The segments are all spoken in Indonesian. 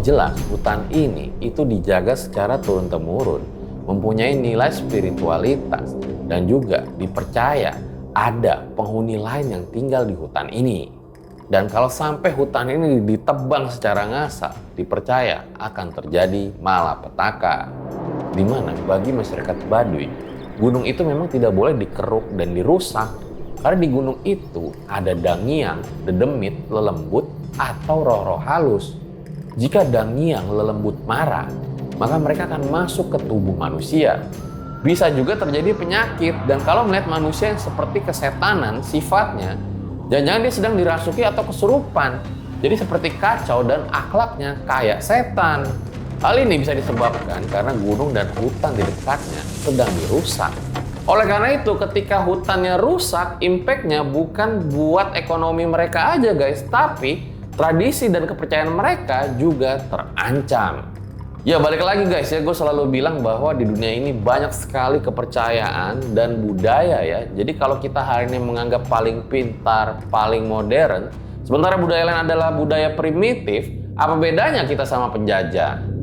Yang jelas hutan ini itu dijaga secara turun-temurun, mempunyai nilai spiritualitas, dan juga dipercaya ada penghuni lain yang tinggal di hutan ini. Dan kalau sampai hutan ini ditebang secara ngasal, dipercaya akan terjadi malapetaka. Di mana bagi masyarakat Baduy, gunung itu memang tidak boleh dikeruk dan dirusak. Karena di gunung itu ada dangiang, dedemit, lelembut, atau roh-roh halus. Jika dangiang, lelembut marah, maka mereka akan masuk ke tubuh manusia. Bisa juga terjadi penyakit, dan kalau melihat manusia yang seperti kesetanan sifatnya, jangan-jangan dia sedang dirasuki atau kesurupan. Jadi seperti kacau dan akhlaknya kayak setan. Hal ini bisa disebabkan karena gunung dan hutan di dekatnya sedang dirusak. Oleh karena itu, ketika hutannya rusak, impact-nya bukan buat ekonomi mereka aja guys, tapi tradisi dan kepercayaan mereka juga terancam. Ya balik lagi guys ya, gue selalu bilang bahwa di dunia ini banyak sekali kepercayaan dan budaya ya. Jadi kalau kita hari ini menganggap paling pintar, paling modern, sementara budaya lain adalah budaya primitif, apa bedanya kita sama penjajah?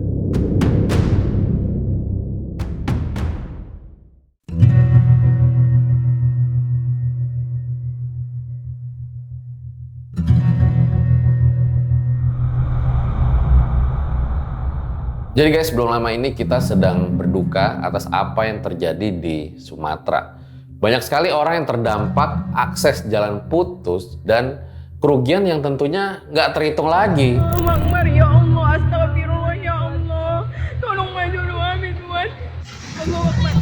Jadi guys, belum lama ini kita sedang berduka atas apa yang terjadi di Sumatera. Banyak sekali orang yang terdampak, akses jalan putus, dan kerugian yang tentunya nggak terhitung lagi. Akbar, ya Allah, astagfirullah, ya Allah. Tolong maju kami, Tuhan. Allahu Akbar.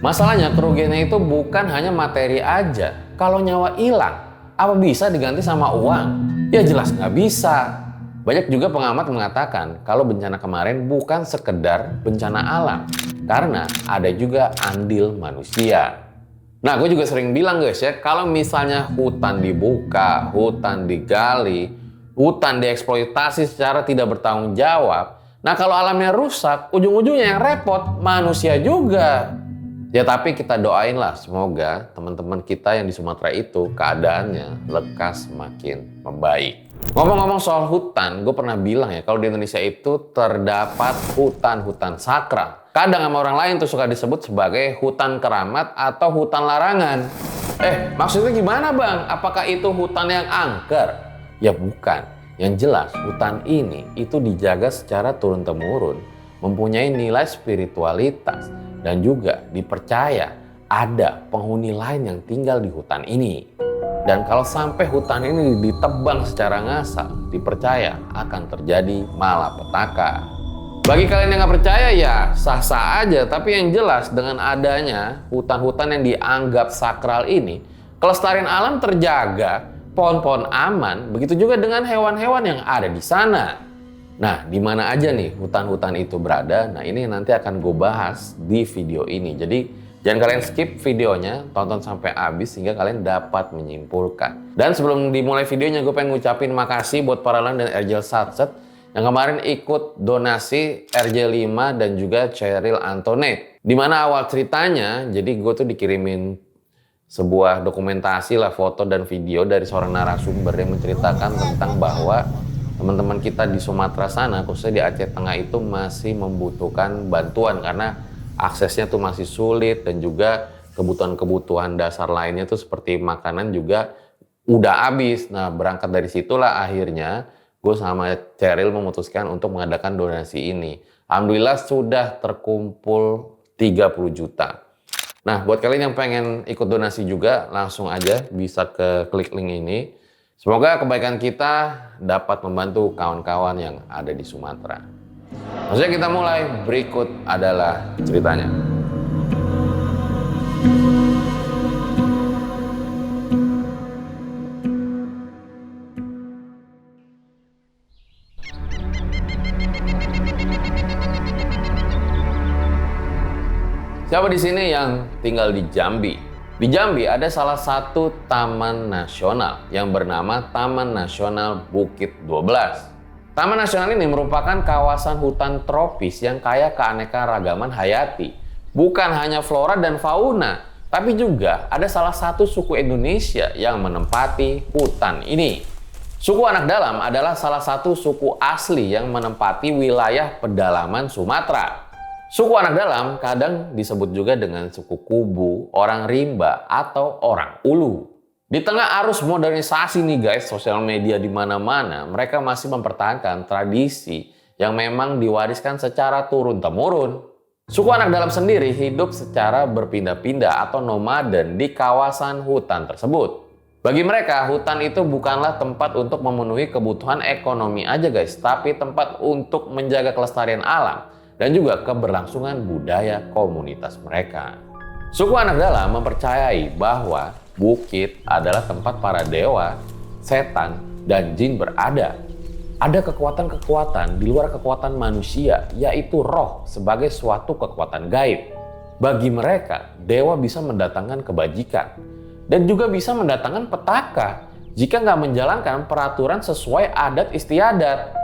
Masalahnya kerugiannya itu bukan hanya materi aja. Kalau nyawa hilang, apa bisa diganti sama uang? Ya jelas nggak bisa. Banyak juga pengamat mengatakan kalau bencana kemarin bukan sekedar bencana alam, karena ada juga andil manusia. Nah, gue juga sering bilang guys ya, kalau misalnya hutan dibuka, hutan digali, hutan dieksploitasi secara tidak bertanggung jawab, nah kalau alamnya rusak, ujung-ujungnya yang repot manusia juga. Ya tapi kita doain lah, semoga teman-teman kita yang di Sumatera itu keadaannya lekas semakin membaik. Ngomong-ngomong soal hutan, gue pernah bilang ya, kalau di Indonesia itu terdapat hutan-hutan sakral. Kadang sama orang lain tuh suka disebut sebagai hutan keramat atau hutan larangan. Maksudnya gimana bang? Apakah itu hutan yang angker? Ya bukan. Yang jelas hutan ini itu dijaga secara turun-temurun, mempunyai nilai spiritualitas, dan juga dipercaya ada penghuni lain yang tinggal di hutan ini. Dan kalau sampai hutan ini ditebang secara ngasal, dipercaya akan terjadi malapetaka. Bagi kalian yang nggak percaya ya sah-sah aja, tapi yang jelas dengan adanya hutan-hutan yang dianggap sakral ini, kelestarian alam terjaga, pohon-pohon aman, begitu juga dengan hewan-hewan yang ada di sana. Nah, di mana aja nih hutan-hutan itu berada? Nah, ini nanti akan gue bahas di video ini. Jadi, jangan kalian skip videonya, tonton sampai habis sehingga kalian dapat menyimpulkan. Dan sebelum dimulai videonya, gue pengen ngucapin makasih buat para lan dan Erjel Satset yang kemarin ikut donasi RJ5 dan juga Cheryl Antoinette. Di mana awal ceritanya, jadi gue tuh dikirimin sebuah dokumentasi lah, foto dan video dari seorang narasumber yang menceritakan tentang bahwa teman-teman kita di Sumatera sana, khususnya di Aceh Tengah itu masih membutuhkan bantuan karena aksesnya tuh masih sulit dan juga kebutuhan-kebutuhan dasar lainnya tuh seperti makanan juga udah habis. Nah, berangkat dari situlah akhirnya gue sama Cheryl memutuskan untuk mengadakan donasi ini. Alhamdulillah sudah terkumpul 30 juta. Nah, buat kalian yang pengen ikut donasi juga, langsung aja bisa ke klik link ini. Semoga kebaikan kita dapat membantu kawan-kawan yang ada di Sumatera. Maksudnya kita mulai, berikut adalah ceritanya. Siapa di sini yang tinggal di Jambi? Di Jambi ada salah satu taman nasional yang bernama Taman Nasional Bukit 12. Taman nasional ini merupakan kawasan hutan tropis yang kaya keanekaragaman hayati. Bukan hanya flora dan fauna, Tapi juga ada salah satu suku Indonesia yang menempati hutan ini. Suku Anak Dalam adalah salah satu suku asli yang menempati wilayah pedalaman Sumatera. Suku Anak Dalam kadang disebut juga dengan suku Kubu, orang Rimba, atau orang Ulu. Di tengah arus modernisasi nih guys, sosial media di mana-mana, mereka masih mempertahankan tradisi yang memang diwariskan secara turun-temurun. Suku Anak Dalam sendiri hidup secara berpindah-pindah atau nomaden di kawasan hutan tersebut. Bagi mereka, hutan itu bukanlah tempat untuk memenuhi kebutuhan ekonomi aja guys, tapi tempat untuk menjaga kelestarian alam dan juga keberlangsungan budaya komunitas mereka. Suku Anak Dalam mempercayai bahwa bukit adalah tempat para dewa, setan, dan jin berada. Ada kekuatan-kekuatan di luar kekuatan manusia, yaitu roh sebagai suatu kekuatan gaib. Bagi mereka, dewa bisa mendatangkan kebajikan dan juga bisa mendatangkan petaka jika nggak menjalankan peraturan sesuai adat istiadat.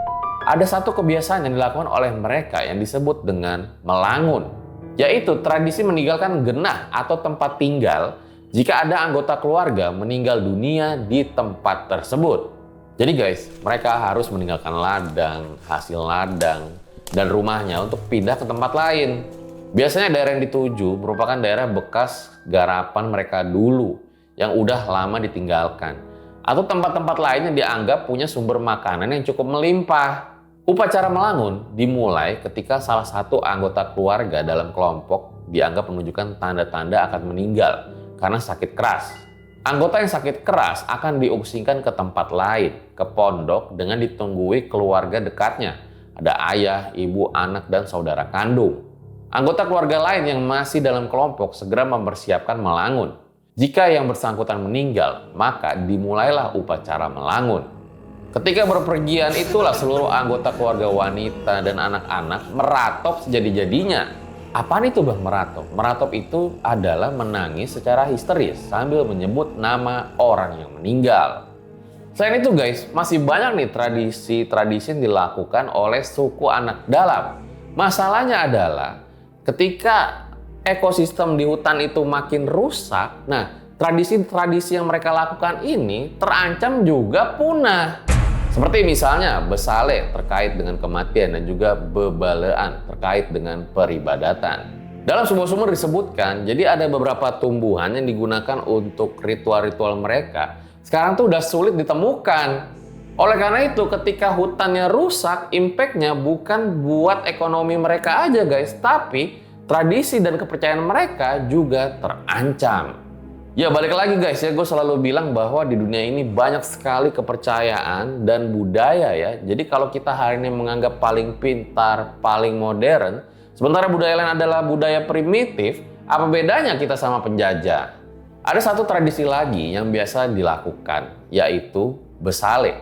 Ada satu kebiasaan yang dilakukan oleh mereka yang disebut dengan melangun, yaitu tradisi meninggalkan genah atau tempat tinggal jika ada anggota keluarga meninggal dunia di tempat tersebut. Jadi guys, mereka harus meninggalkan ladang, hasil ladang, dan rumahnya untuk pindah ke tempat lain. Biasanya daerah yang dituju merupakan daerah bekas garapan mereka dulu yang udah lama ditinggalkan. Atau tempat-tempat lain yang dianggap punya sumber makanan yang cukup melimpah. Upacara melangun dimulai ketika salah satu anggota keluarga dalam kelompok dianggap menunjukkan tanda-tanda akan meninggal karena sakit keras. Anggota yang sakit keras akan diungsingkan ke tempat lain, ke pondok dengan ditunggui keluarga dekatnya. Ada ayah, ibu, anak, dan saudara kandung. Anggota keluarga lain yang masih dalam kelompok segera mempersiapkan melangun. Jika yang bersangkutan meninggal, maka dimulailah upacara melangun. Ketika berpergian itulah seluruh anggota keluarga wanita dan anak-anak meratop sejadi-jadinya. Apaan itu Bang meratop? Meratop itu adalah menangis secara histeris sambil menyebut nama orang yang meninggal. Selain itu guys, masih banyak nih tradisi-tradisi yang dilakukan oleh suku Anak Dalam. Masalahnya adalah ketika ekosistem di hutan itu makin rusak, nah tradisi-tradisi yang mereka lakukan ini terancam juga punah. Seperti misalnya besale terkait dengan kematian dan juga bebalean terkait dengan peribadatan. Dalam sebuah sumber disebutkan, jadi ada beberapa tumbuhan yang digunakan untuk ritual-ritual mereka. Sekarang tuh udah sulit ditemukan. Oleh karena itu, ketika hutannya rusak, impact-nya bukan buat ekonomi mereka aja guys, tapi tradisi dan kepercayaan mereka juga terancam. Ya balik lagi guys ya, gue selalu bilang bahwa di dunia ini banyak sekali kepercayaan dan budaya ya. Jadi kalau kita hari ini menganggap paling pintar, paling modern, sementara budaya lain adalah budaya primitif, apa bedanya kita sama penjajah? Ada satu tradisi lagi yang biasa dilakukan, yaitu besale,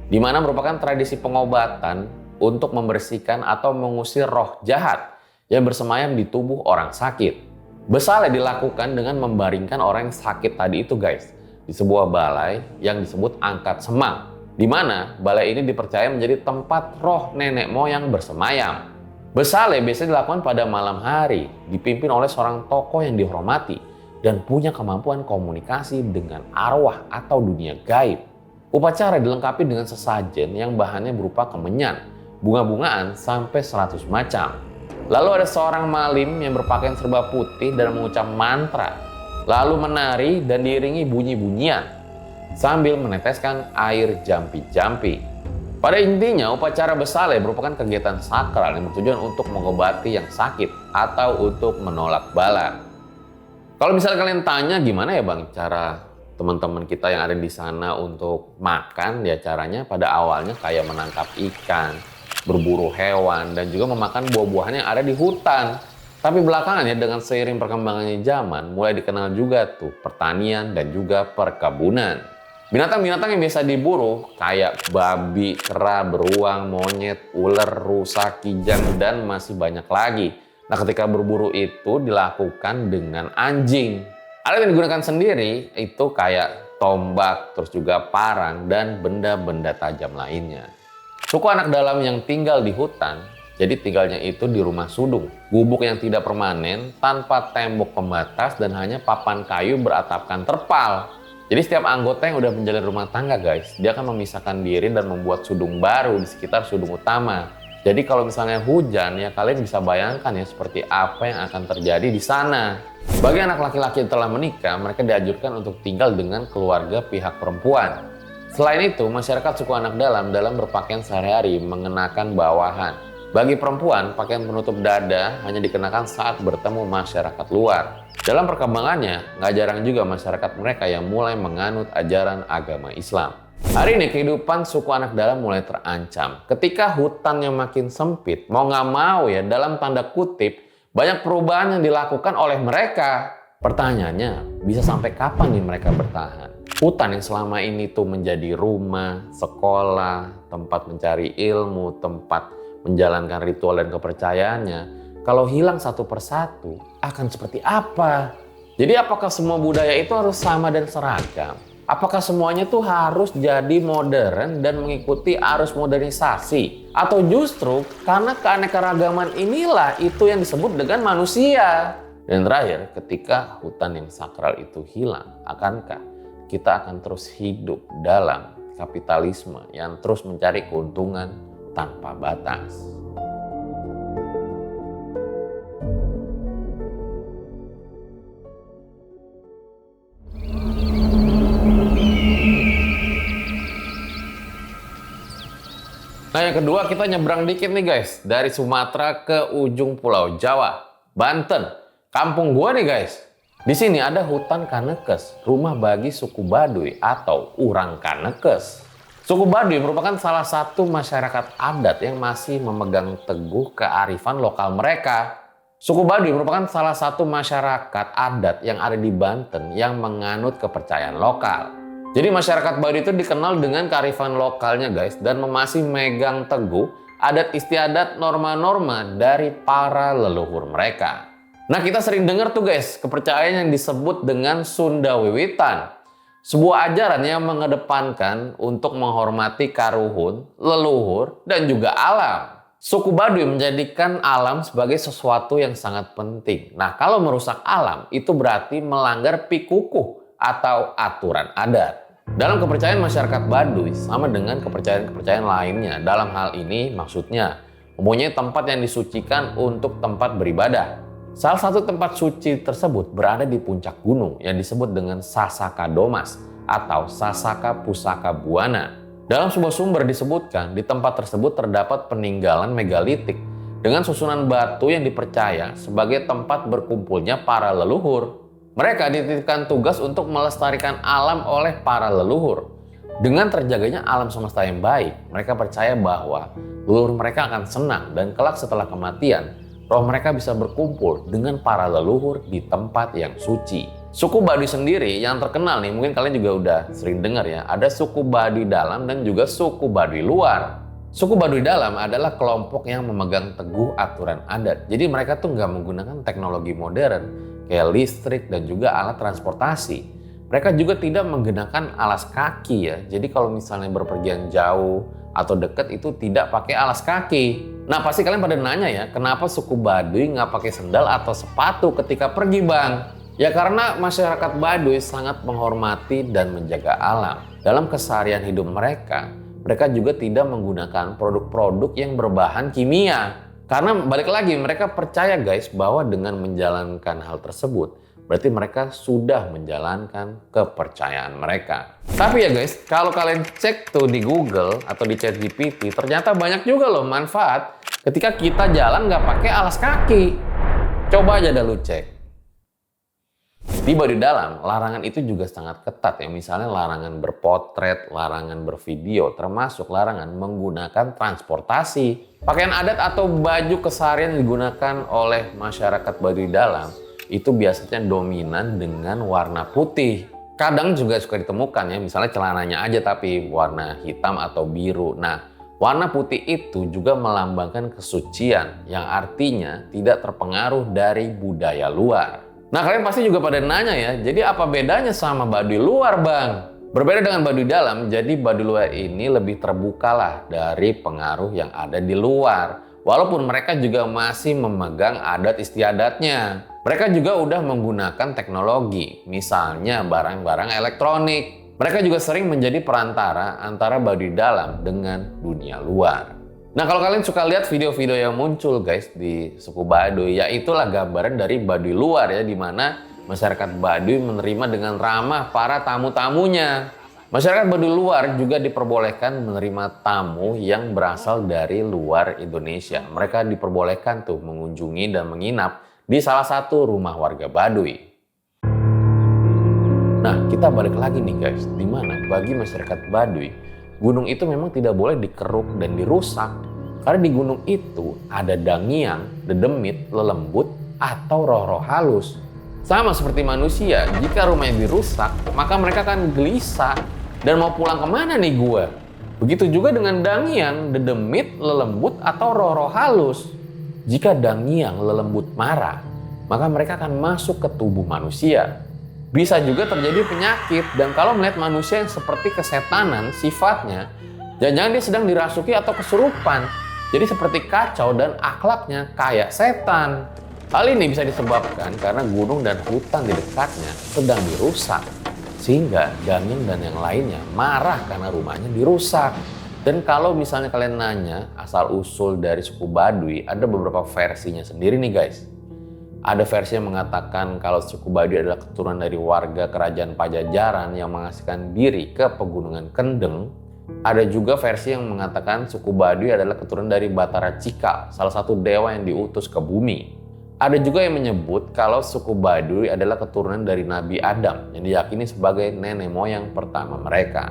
di mana merupakan tradisi pengobatan untuk membersihkan atau mengusir roh jahat yang bersemayam di tubuh orang sakit. Besale dilakukan dengan membaringkan orang yang sakit tadi itu guys di sebuah balai yang disebut angkat semang, di mana balai ini dipercaya menjadi tempat roh nenek moyang bersemayam. Besale biasanya dilakukan pada malam hari, dipimpin oleh seorang tokoh yang dihormati dan punya kemampuan komunikasi dengan arwah atau dunia gaib. Upacara dilengkapi dengan sesajen yang bahannya berupa kemenyan, bunga-bungaan sampai 100 macam. Lalu ada seorang malim yang berpakaian serba putih dan mengucap mantra, lalu menari dan diiringi bunyi-bunyian sambil meneteskan air jampi-jampi. Pada intinya, upacara besale merupakan kegiatan sakral yang bertujuan untuk mengobati yang sakit atau untuk menolak bala. Kalau misalnya kalian tanya gimana ya Bang cara teman-teman kita yang ada di sana untuk makan, ya caranya pada awalnya kayak menangkap ikan, berburu hewan, dan juga memakan buah-buahan yang ada di hutan. Tapi belakangan ya dengan seiring perkembangannya zaman, mulai dikenal juga tuh pertanian dan juga perkebunan. Binatang-binatang yang biasa diburu kayak babi, kera, beruang, monyet, ular, rusa, kijang, dan masih banyak lagi. Nah ketika berburu itu dilakukan dengan anjing. Alat yang digunakan sendiri itu kayak tombak, terus juga parang, dan benda-benda tajam lainnya. Suku Anak Dalam yang tinggal di hutan Jadi tinggalnya itu di rumah sudung, gubuk yang tidak permanen, tanpa tembok pembatas dan hanya papan kayu beratapkan terpal. Jadi setiap anggota yang udah menjalin rumah tangga guys, dia akan memisahkan diri dan membuat sudung baru di sekitar sudung utama. Jadi kalau misalnya hujan ya kalian bisa bayangkan ya seperti apa yang akan terjadi di sana. Bagi anak laki-laki yang telah menikah, mereka dianjurkan untuk tinggal dengan keluarga pihak perempuan. Selain itu, masyarakat suku anak dalam berpakaian sehari-hari mengenakan bawahan. Bagi perempuan, pakaian penutup dada hanya dikenakan saat bertemu masyarakat luar. Dalam perkembangannya, nggak jarang juga masyarakat mereka yang mulai menganut ajaran agama Islam. Hari ini kehidupan suku anak dalam mulai terancam. Ketika hutannya makin sempit, mau nggak mau ya dalam tanda kutip, banyak perubahan yang dilakukan oleh mereka. Pertanyaannya, bisa sampai kapan nih mereka bertahan? Hutan yang selama ini tuh menjadi rumah, sekolah, tempat mencari ilmu, tempat menjalankan ritual dan kepercayaannya, kalau hilang satu persatu, akan seperti apa? Jadi apakah semua budaya itu harus sama dan seragam? Apakah semuanya tuh harus jadi modern dan mengikuti arus modernisasi? Atau justru karena keanekaragaman inilah itu yang disebut dengan manusia? Dan terakhir, ketika hutan yang sakral itu hilang, akankah kita akan terus hidup dalam kapitalisme yang terus mencari keuntungan tanpa batas? Nah yang kedua kita nyebrang dikit nih guys, dari Sumatera ke ujung Pulau Jawa, Banten, kampung gua nih guys. Di sini ada hutan Kanekes, rumah bagi suku Baduy atau Urang Kanekes. Suku Baduy merupakan salah satu masyarakat adat yang masih memegang teguh kearifan lokal mereka. Suku Baduy merupakan salah satu masyarakat adat yang ada di Banten yang menganut kepercayaan lokal. Jadi masyarakat Baduy itu dikenal dengan kearifan lokalnya guys, dan masih megang teguh adat istiadat norma-norma dari para leluhur mereka. Nah kita sering dengar tuh guys, kepercayaan yang disebut dengan Sunda Wiwitan. Sebuah ajaran yang mengedepankan untuk menghormati karuhun, leluhur, dan juga alam. Suku Baduy menjadikan alam sebagai sesuatu yang sangat penting. Nah kalau merusak alam itu berarti melanggar pikukuh atau aturan adat. Dalam kepercayaan masyarakat Baduy sama dengan kepercayaan-kepercayaan lainnya. Dalam hal ini maksudnya mempunyai tempat yang disucikan untuk tempat beribadah. Salah satu tempat suci tersebut berada di puncak gunung yang disebut dengan Sasaka Domas atau Sasaka Pusaka Buana. Dalam sebuah sumber disebutkan di tempat tersebut terdapat peninggalan megalitik dengan susunan batu yang dipercaya sebagai tempat berkumpulnya para leluhur. Mereka dititipkan tugas untuk melestarikan alam oleh para leluhur. Dengan terjaganya alam semesta yang baik, mereka percaya bahwa leluhur mereka akan senang dan kelak setelah kematian, roh mereka bisa berkumpul dengan para leluhur di tempat yang suci. Suku Baduy sendiri yang terkenal nih, mungkin kalian juga udah sering dengar ya, ada suku Baduy dalam dan juga suku Baduy luar. Suku Baduy dalam adalah kelompok yang memegang teguh aturan adat. Jadi mereka tuh nggak menggunakan teknologi modern kayak listrik dan juga alat transportasi. Mereka juga tidak menggunakan alas kaki ya. Jadi kalau misalnya berpergian jauh atau dekat itu tidak pakai alas kaki. Nah pasti kalian pada nanya ya, kenapa suku Baduy nggak pakai sendal atau sepatu ketika pergi bang? Ya karena masyarakat Baduy sangat menghormati dan menjaga alam. Dalam keseharian hidup mereka, mereka juga tidak menggunakan produk-produk yang berbahan kimia. Karena balik lagi mereka percaya guys bahwa dengan menjalankan hal tersebut berarti mereka sudah menjalankan kepercayaan mereka. Tapi ya guys, kalau kalian cek tuh di Google atau di ChatGPT ternyata banyak juga loh manfaat ketika kita jalan nggak pakai alas kaki. Coba aja dah lu cek. Di Baduy dalam, larangan itu juga sangat ketat ya. Misalnya larangan berpotret, larangan bervideo, termasuk larangan menggunakan transportasi. Pakaian adat atau baju keseharian digunakan oleh masyarakat Baduy dalam itu biasanya dominan dengan warna putih. Kadang juga suka ditemukan ya, misalnya celananya aja tapi warna hitam atau biru. Nah, warna putih itu juga melambangkan kesucian yang artinya tidak terpengaruh dari budaya luar. Nah kalian pasti juga pada nanya ya, jadi apa bedanya sama Baduy luar bang? Berbeda dengan Baduy dalam, jadi Baduy luar ini lebih terbuka lah dari pengaruh yang ada di luar. walaupun mereka juga masih memegang adat istiadatnya. Mereka juga udah menggunakan teknologi, misalnya barang-barang elektronik. Mereka juga sering menjadi perantara antara Baduy dalam dengan dunia luar. Nah, kalau kalian suka lihat video-video yang muncul guys di suku Baduy, ya itulah gambaran dari Baduy luar ya, di mana masyarakat Baduy menerima dengan ramah para tamu-tamunya. Masyarakat Baduy luar juga diperbolehkan menerima tamu yang berasal dari luar Indonesia. Mereka diperbolehkan tuh mengunjungi dan menginap di salah satu rumah warga Baduy. Nah, kita balik lagi nih guys, di mana bagi masyarakat Baduy, gunung itu memang tidak boleh dikeruk dan dirusak. Karena di gunung itu ada dangiang, dedemit, lelembut, atau roh-roh halus. Sama seperti manusia, jika rumahnya dirusak, maka mereka akan gelisah. Dan mau pulang kemana nih gue? Begitu juga dengan dangiang, dedemit, lelembut, atau roh-roh halus. Jika dangiang, lelembut marah, maka mereka akan masuk ke tubuh manusia. Bisa juga terjadi penyakit, dan kalau melihat manusia yang seperti kesetanan sifatnya, jangan-jangan dia sedang dirasuki atau kesurupan. Jadi seperti kacau dan akhlaknya kayak setan. Hal ini bisa disebabkan karena gunung dan hutan di dekatnya sedang dirusak. Sehingga dangiang dan yang lainnya marah karena rumahnya dirusak. Dan kalau misalnya kalian nanya asal-usul dari suku Baduy, ada beberapa versinya sendiri nih guys. Ada versi yang mengatakan kalau suku Baduy adalah keturunan dari warga kerajaan Pajajaran yang mengasingkan diri ke pegunungan Kendeng. Ada juga versi yang mengatakan suku Baduy adalah keturunan dari Batara Cikal, salah satu dewa yang diutus ke bumi. Ada juga yang menyebut kalau suku Baduy adalah keturunan dari Nabi Adam yang diyakini sebagai nenek moyang pertama mereka.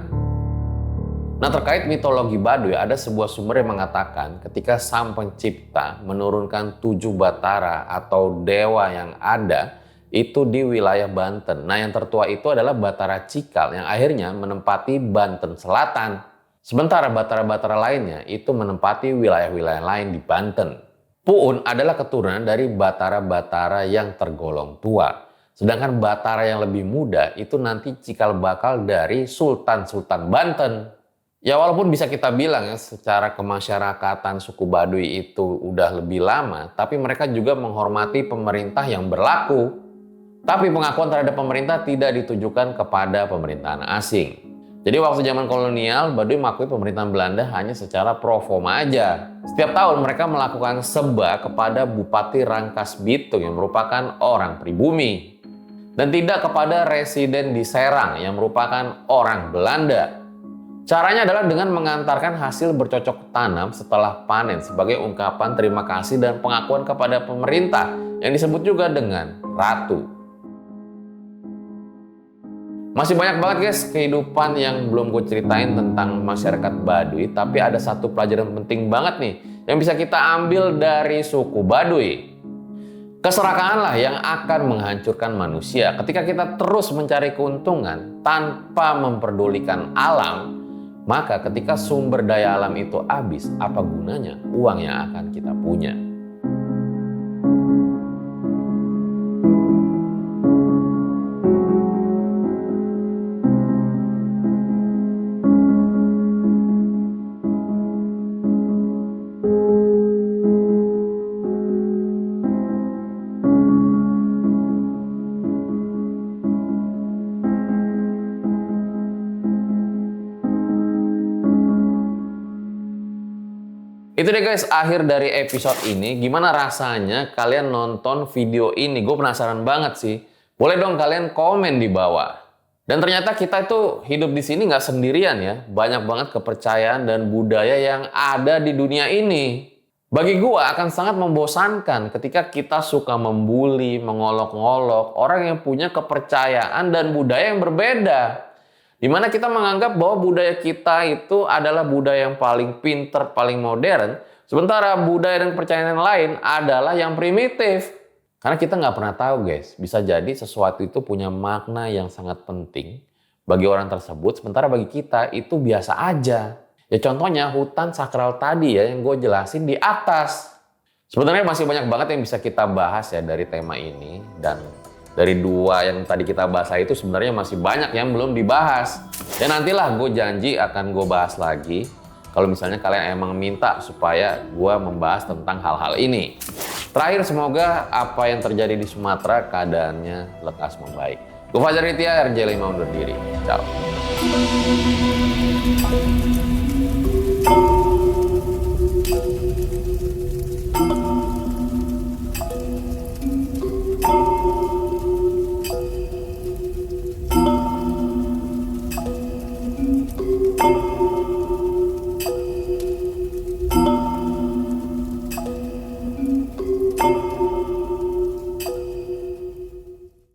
Nah, terkait mitologi Baduy, ada sebuah sumber yang mengatakan ketika Sang Pencipta menurunkan 7 batara atau dewa yang ada itu di wilayah Banten. Nah, yang tertua itu adalah Batara Cikal yang akhirnya menempati Banten Selatan. Sementara batara-batara lainnya itu menempati wilayah-wilayah lain di Banten. Puun adalah keturunan dari batara-batara yang tergolong tua. Sedangkan batara yang lebih muda itu nanti cikal bakal dari Sultan-Sultan Banten. Ya walaupun bisa kita bilang ya secara kemasyarakatan suku Baduy itu udah lebih lama, tapi mereka juga menghormati pemerintah yang berlaku. Tapi pengakuan terhadap pemerintah tidak ditujukan kepada pemerintahan asing. Jadi waktu zaman kolonial, Baduy mengakui pemerintahan Belanda hanya secara pro forma aja. Setiap tahun mereka melakukan sembah kepada Bupati Rangkas Bitung yang merupakan orang pribumi. Dan tidak kepada residen di Serang yang merupakan orang Belanda. Caranya adalah dengan mengantarkan hasil bercocok tanam setelah panen sebagai ungkapan terima kasih dan pengakuan kepada pemerintah yang disebut juga dengan Ratu. Masih banyak banget guys kehidupan yang belum gue ceritain tentang masyarakat Baduy, tapi ada satu pelajaran penting banget nih yang bisa kita ambil dari suku Baduy. Keserakahanlah yang akan menghancurkan manusia ketika kita terus mencari keuntungan tanpa memperdulikan alam. Maka ketika sumber daya alam itu habis, apa gunanya uang yang akan kita punya? Itu deh guys, akhir dari episode ini. Gimana rasanya kalian nonton video ini? Gue penasaran banget sih. Boleh dong kalian komen di bawah. Dan ternyata kita itu hidup di sini nggak sendirian ya. Banyak banget kepercayaan dan budaya yang ada di dunia ini. Bagi gue akan sangat membosankan ketika kita suka membuli, mengolok-ngolok orang yang punya kepercayaan dan budaya yang berbeda. Di mana kita menganggap bahwa budaya kita itu adalah budaya yang paling pinter, paling modern. Sementara budaya dan kepercayaan yang lain adalah yang primitif. Karena kita nggak pernah tahu guys, bisa jadi sesuatu itu punya makna yang sangat penting bagi orang tersebut. Sementara bagi kita itu biasa aja. Ya contohnya hutan sakral tadi ya yang gue jelasin di atas. Sebenarnya masih banyak banget yang bisa kita bahas ya dari tema ini. Dan dari dua yang tadi kita bahas itu sebenarnya masih banyak yang belum dibahas. Dan nantilah gue janji akan gue bahas lagi. kalau misalnya kalian emang minta supaya gue membahas tentang hal-hal ini. Terakhir, semoga apa yang terjadi di Sumatera keadaannya lekas membaik. Gue Fajar Nitya, RJ5 undur diri. Ciao.